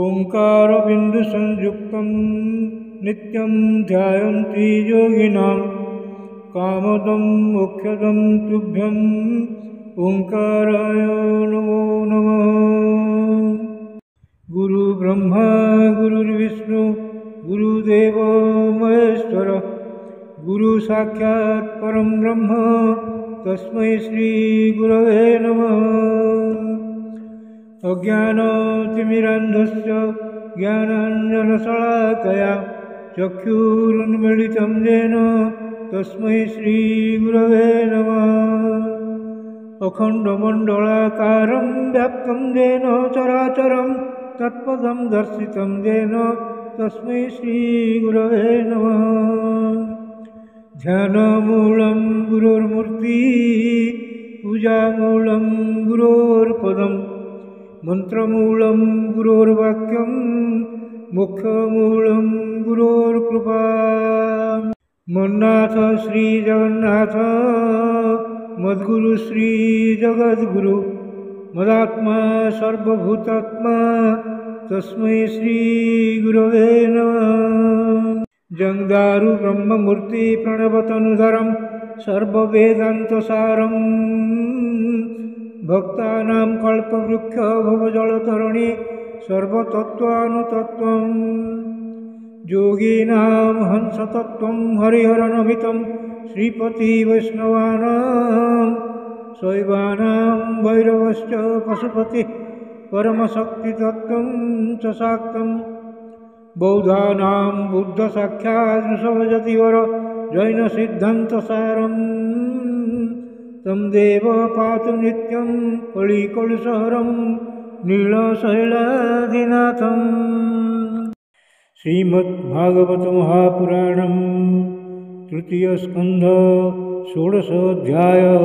ओंकारबिंदुसंयुक्तं नित्यं ध्यायन्ति योगिनां कामदं मोक्षदं तुभ्यं ओंकाराय नमो नमः। गुरु ब्रह्मा गुरुर्विष्णु गुरुदेव महेश्वर गुरु साक्षात् परं ब्रह्म तस्मै श्री गुरवे नमः। अज्ञानतिमिरान्धस्य ज्ञानाञ्जनशलाकया चक्षुरुन्मीलितं येन तस्मै श्री गुरवे नमः। अखण्डमण्डलाकारं व्याप्तं येन चराचरं तत्पदं दर्शितं येन तस्मै श्री गुरवे नमः। ध्यानमूलं गुरोर्मूर्तिः पूजामूलं गुरोर्पदं मंत्रमूलं गुरोर्वाक्यं मोक्षमूलं गुरोर्कृपा। मन्नाथ श्री जगन्नाथ मद्गुरु श्री जगद्गुरु मदात्मा सर्वभूतात्मा तस्मै श्री गुरवे नमः। जंदारु ब्रह्ममूर्ति प्रणवतनुधरं सर्ववेदान्तसारं भक्तानां कल्पवृक्ष भवजलतरणी सर्वतत्त्वानुतत्त्वं योगिनां हंसतत्त्वं हरिहरनमितं श्रीपति वैष्णवानां शैवानां भैरवश्च पशुपतिः परमशक्तितत्त्वं च शाक्तं बौद्धानां बुद्धसाक्षात् ऋषभजतिवर जैनसिद्धान्तसारं तं देव पातु नित्यं कलिकलुषहरं नीलशैलाधिनाथं। श्रीमद्भागवत महापुराणं तृतीयस्कन्ध षोडशोऽध्यायः।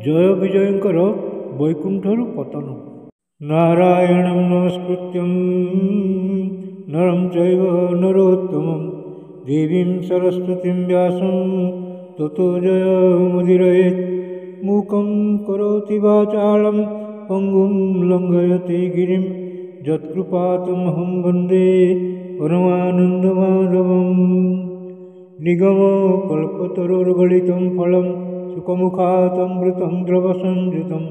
जय विजयंकर वैकुंठरु पतन। नारायणं नमस्कृत्यं नरं चैव नरोत्तमं देवीं सरस्वतीं व्यासं ततो जयमुदीरयेत्। मूकं करोति वाचालं पङ्गुं लङ्घयते गिरिं यत्कृपातमहं वन्दे परमानन्दमाधवम्। निगमकल्पतरोर्गलितं फलं सुखमुखातमृतं द्रवसंयुतं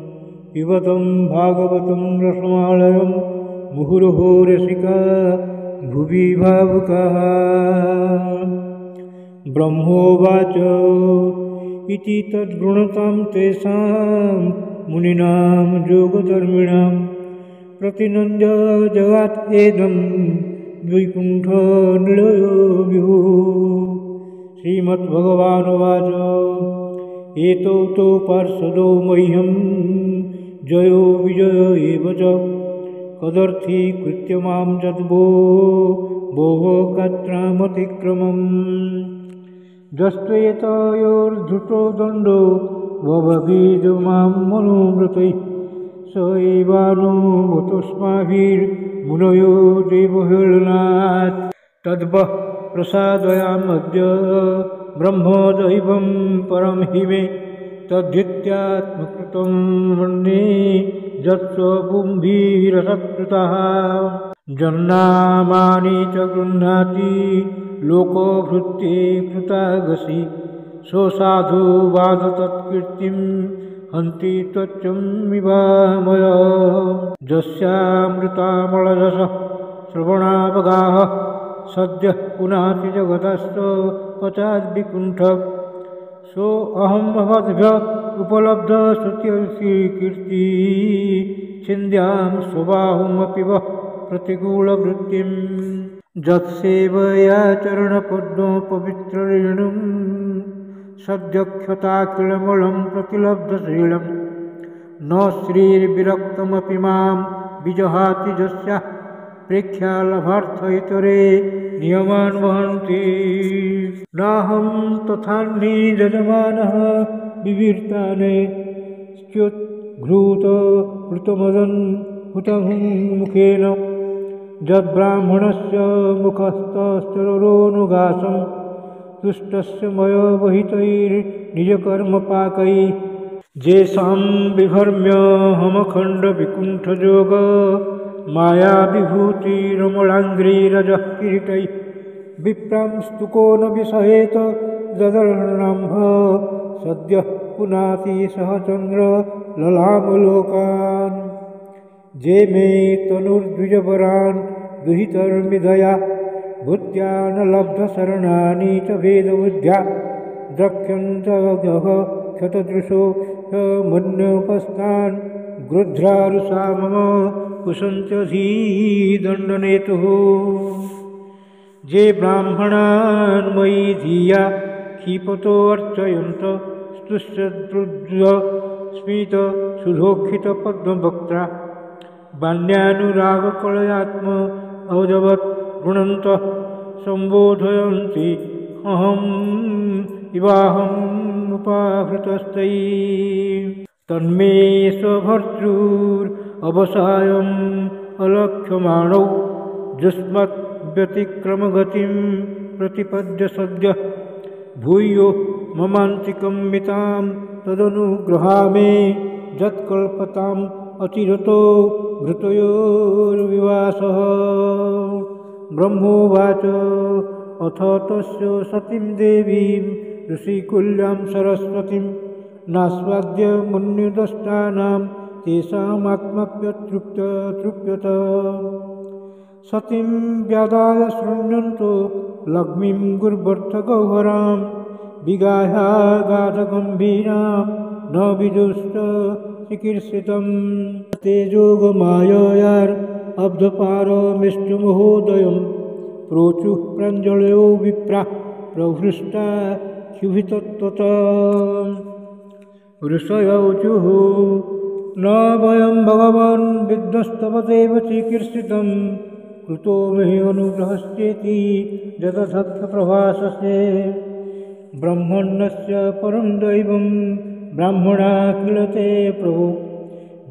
पिबतं भागवतं रसमालयं मुहुर्मुहुः रसिका भुवि भावुकाः। ब्रह्मोवाच इति तद्गुणतां तेषां मुनीनां योगधर्मिणां प्रतिनन्द्य जगात् एदं वैकुण्ठनिलयो विभुः। श्रीमद्भगवानुवाच एतौ तौ पार्षदौ मह्यं जयो विजय एव च कदर्थीकृत्य मां जद्भो भोः गात्रामतिक्रमम्। जस्त्वेतयोर्धृतो दण्डो भवभीज मां मनोव्रतैः स एवानुमतोऽस्माभिर्मुनयो देवहेळनात्। तद्वः प्रसादयामद्य ब्रह्मदैवं परं हि मे तद्धित्यात्मकृतं वन्दे यत्स्वबुद्धिरसत्कृतः। जन्नामानि च गृह्णाति लोकभृत्यै कृतागसि सोऽसाधु वादतत्कीर्तिं हन्ति त्वच्चमिवामय। यस्यामृतामलयसः श्रवणावगाः सद्यः पुनाति जगतश्च पचाद्विकुण्ठ सोऽहं भवद्भ्य उपलब्धस्तुत्यर्षिकीर्ति छिन्द्यां स्वबाहुमपि वः प्रतिकूलवृत्तिं। यत्सेवया चरणपद्मपवित्ररेणुं सद्यक्षताखिलमलं प्रतिलब्धशीलं न श्रीर्विरक्तमपि मां विजहाति यस्याः प्रेक्ष्या लभार्थइतरे नियमान् वहन्ति। नाहं तथाह्नि यजमानः विवीर्ताने स्योद्घ्रूत कृतमदन् हुतं मुखेन यद्ब्राह्मणस्य मुखस्थश्चरोनुगासं तुष्टस्य मयोवहितैर्निजकर्मपाकैः येषां बिभर्म्यहमखण्डविकुण्ठजोग मायाविभूतिरमलाङ्घ्रिरजः किरीटैः विप्रांस्तुको न विसहेत ददर्णाम्भ सद्यः पुनाति सह चन्द्र ललामलोकान् जे मे तनुर्द्विजवरान् दुहितर्मिदया भूत्या न लब्धशरणानि च भेदबुद्ध्या द्रक्ष्यन्तः क्षतदृशो मन्योपस्थान् गृध्रारुषा मम कुशन्त्यधीदण्डनेतुः जे ब्राह्मणान् मयि धिया क्षिपतोऽर्चयन्त स्तुष्यद्रुद्र स्मित सुधोक्षितपद्मवक्त्रा बाल्यानुरागकलयात्म अवजवत् गृणन्तः सम्बोधयन्ति अहम् इवाहमुपाहृतस्तैः तन्मे स्वभर्तृरवसायम् अलक्ष्यमाणौ युष्मत् व्यतिक्रमगतिं प्रतिपद्य सद्यः भूयो ममान्तिकं मितां तदनुग्रहामे यत्कल्पताम् अचिरतो घृतयोर्विवासः ब्रह्मोवाच अथ तस्य सतीं देवीं ऋषिकुल्यां सरस्वतीं नास्वाद्य मन्युदष्टानां तेषामात्मप्यतृप्यत सतीं व्यादाय शृण्वन्तो लक्ष्मीं गुर्वर्थगह्वरां विगाह्यागाधगम्भीरां न विदुष्ट चिकीर्षितं तेजोगमाययार् अब्धपारमिष्टमहोदयं प्रोचुः प्राञ्जलयो विप्रा प्रहृष्टा क्षुभितत्वत ऋषयौचुः न वयं भगवन् विध्वस्तव देव चिकीर्षितं कृतो मे अनुग्रहश्चेति जदधत्प्रभाससे ब्रह्मण्यस्य परं दैवं ब्राह्मणा क्रीडते प्रभु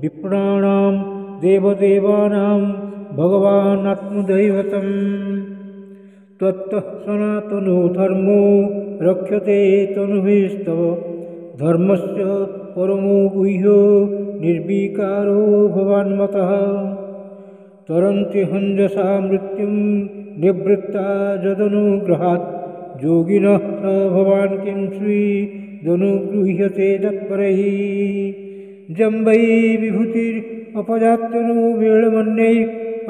विप्राणां देवदेवानां भगवानात्मदैवतम् त्वत्तः सनातनो धर्मो रक्ष्यते तनुभिस्तव धर्मस्य परमो गुह्यो निर्विकारो भवान्मतः तरन्ति हञ्जसा मृत्युं निवृत्ता जदनुग्रहात् योगिनः स भवान् किं स्वीदनुगृह्यते तत्परैः जम्बै विभूतिरपजात्यनुवेळमन्यैः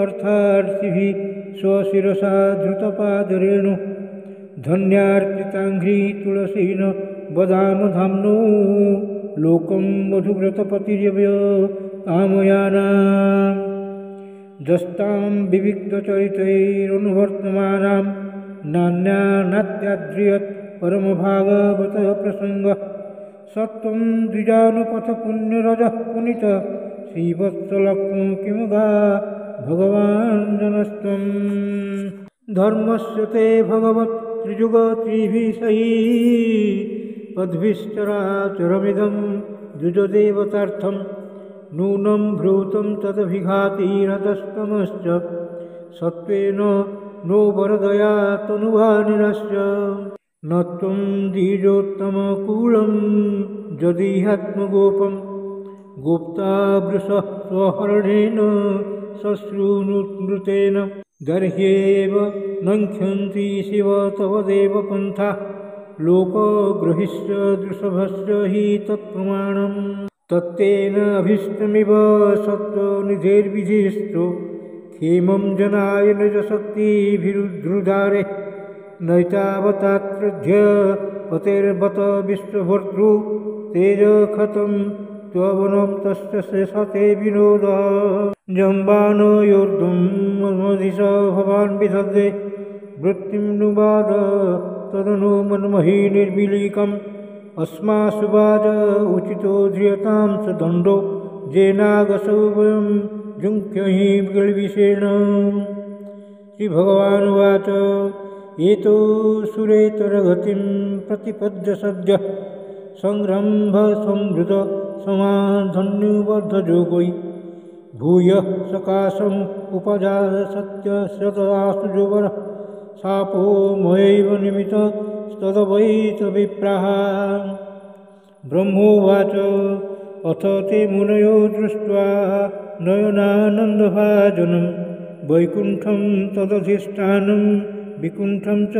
अर्थार्थिभिः स्वशिरसा धृतपादरेणु धन्यार्चिताङ्घ्री तुलसीन वदामधाम्नो लोकं मधुव्रतपतिर्यव्य कामयानां जस्तां विविक्तचरितैरनुवर्तमानां नान्यानात्याद्रियत् परमभागवतः प्रसङ्गः सत्त्वं द्विजानुपथपुण्यरजः पुनित श्रीवत्सलक्ष्मो किमुगा भगवान् जनस्त्वं धर्मस्य ते भगवत् त्रिजुगत्रिभिः सही पद्भिश्चराचरमिदं द्विजदेवतार्थं नूनं भ्रूतं तदभिघातिरतस्तमश्च सत्त्वेन नो वरदया तनुभानिनश्च न त्वं द्विजोत्तमकूलं यदीहात्मगोपं गोप्ता वृषः स्वहरणेन श्मश्रूनुतेन गर्ह्येव नङ्ख्यन्ति शिव तव देवपन्था लोकगृहिश्च दृषभश्च हि तत्प्रमाणम् तत्तेन अभीष्टमिव सत्त्वनिधेर्विधिस्तु क्षेमं जनाय निजशक्तिभिरुद्रुदारे नैतावतात्रध्य पतेर्बत विश्वभर्तृ तेजखतं त्ववनं तस्य शेषते विनोद जम्बानयोर्ध्वं मदिश भवान् विदधे वृत्तिं नुवाद तदनु मन्मही निर्विलीकम् अस्मासुवाद उचितो ध्रियतां स दण्डो जेनागसौ वयं जुङ्क्यहि गल्विषेण श्रीभगवानुवाच एतो सुरेतरगतिं प्रतिपद्य सद्यः संरम्भ संवृत समाधन्युबद्धजोगै भूयः सकाशम् उपजात सत्यशतआशुजोवरः शापो मयैव निमित्त स्तदवैतविप्राः। ब्रह्मोवाच अथ ते मुनयो दृष्ट्वा नयनानन्दभाजनं वैकुण्ठं तदधिष्ठानं विकुण्ठं च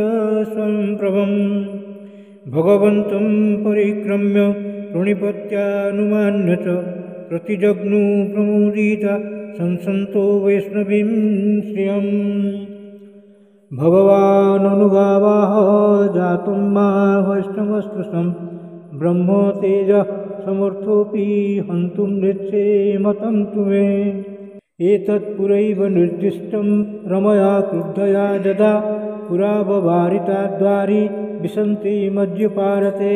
स्वयंप्रभं। भगवन्तं परिक्रम्य प्रणिपत्यानुमान्य च प्रतिजग्नु प्रमुदिता संसन्तो वैष्णवीं श्रियम्। भगवाननुगावाह जातं मा वैष्णवस्पृशं ब्रह्म तेजः समर्थोऽपि हन्तुं नेच्छे मतं तु मे। एतत्पुरैव निर्दिष्टं रमया क्रुद्धया ददा पुरा बभारिता द्वारि विशन्ति मद्युपारते।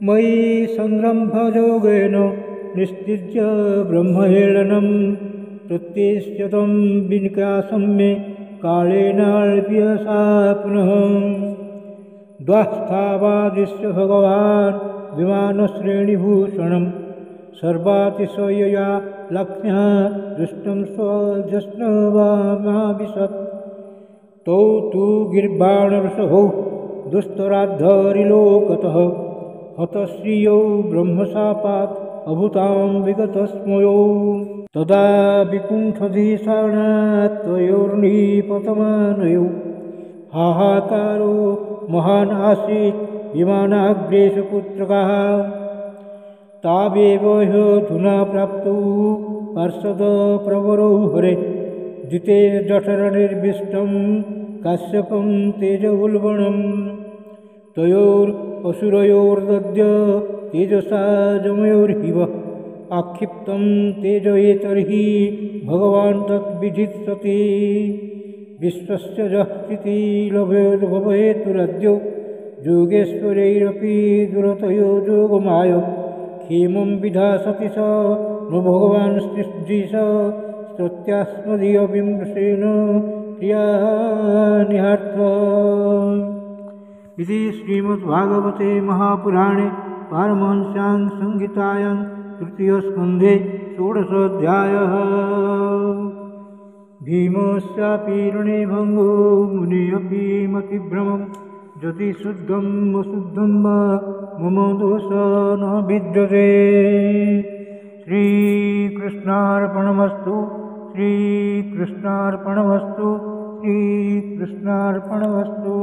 मयि संरम्भयोगेन निस्त्यज्य ब्रह्महेळनं प्रत्येष्यतं विनिकासं मे कालेनाल्प्य सा पुनः। द्वास्थावादिश्य भगवान् विमानश्रेणिभूषणं सर्वातिशयया लक्ष्म्या दृष्टं स्वजस्नवामाविशत्। तौ तु गिर्बाणवृषभौ दुस्तराद्धरिलोकतः हतश्रियौ ब्रह्मशापात् अभूतां विगतस्मयो। तदा विकुण्ठधीषणात् त्वयोर्निपतमानयो हाहाकारो महान् आसीत् विमानाग्रेषु पुत्रकाः। तावेव ह्यधुना प्राप्तौ पार्षदप्रवरौ हरे जिते जठरनिर्विष्टं काश्यपं तेजोल्बणम्। तयोरसुरयोर्दद्य तेजसा जमयोर्हिव आक्षिप्तं तेज एतर्हि भगवान् तद्विधित्सति। विश्वस्य जस्थिति लभेतुरद्यो योगेश्वरैरपि दुरतयो जोगमाय क्षेमं विधासति स न भगवान् सृष्टिश स्तुत्यास्मदीयविमृशेन क्रियानिहार्थ। इति श्रीमद्भागवते महापुराणे पारमहंस्यां संहितायां तृतीयस्कन्धे षोडशोऽध्यायः। भीमस्यापि रणे भङ्गो मुनिरपि मतिभ्रमं यदि शुद्धं वशुद्धं वा मम दोष न विद्यते। श्रीकृष्णार्पणमस्तु श्रीकृष्णार्पणमस्तु श्रीकृष्णार्पणमस्तु।